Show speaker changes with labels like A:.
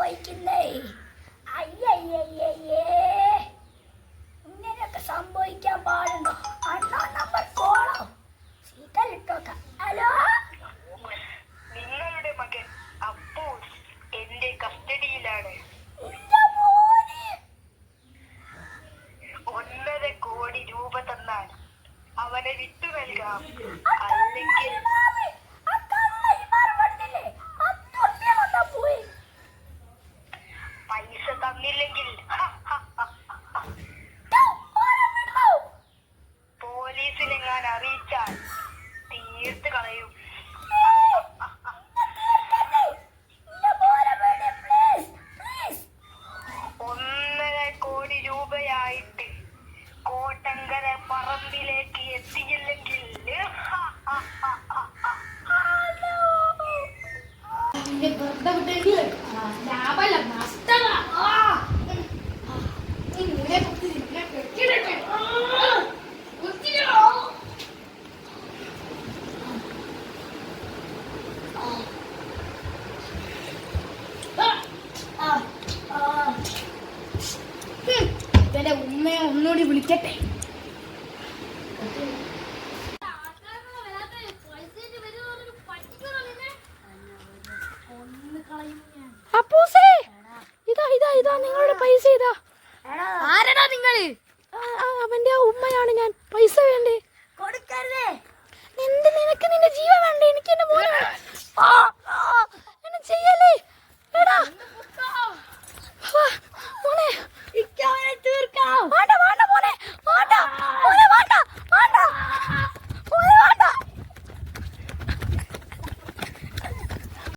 A: സംഭവിക്കുന്നേ? അയ്യയ്യയ്യേ, ഇങ്ങനെയൊക്കെ സംഭവിക്കാൻ പാടുണ്ടോ? അണ്ണാ നമ്പർ കോളോ സീറ്റലിട്ടോക്കാം. ഹലോ,
B: നിങ്ങളുടെ മകൻ അപ്പൂസ് എന്റെ കസ്റ്റഡിയിലാണ്. 1.5 കോടി രൂപ തന്നാൽ അവനെ വിട്ടു നൽകാം. അല്ലെങ്കിൽ പൈസ തന്നില്ലെങ്കിൽ പോലീസിനെങ്ങാൻ അറിയിച്ചാൽ തീർത്ത് കളയും. 1.5 കോടി രൂപയായിട്ട് കോട്ടങ്കര പറമ്പിലേക്ക് എത്തിയില്ലെങ്കിൽ
A: എന്റെ ഉമ്മയെ ഒന്നുകൂടി വിളിക്കട്ടെ. അപ്പൂസേ, ഇതാ ഇതാ ഇതാ നിങ്ങളുടെ പൈസ. ഇതാ.
C: ആരാടാ നിങ്ങള്?
A: അവന്റെ ഉമ്മയാണ് ഞാൻ. പൈസ വേണ്ടേ?
C: കൊടുക്കരുതേ.
A: എന്ത്, നിനക്ക് നിന്റെ ജീവൻ വേണ്ടേ? എനിക്ക് എന്റെ മോനെ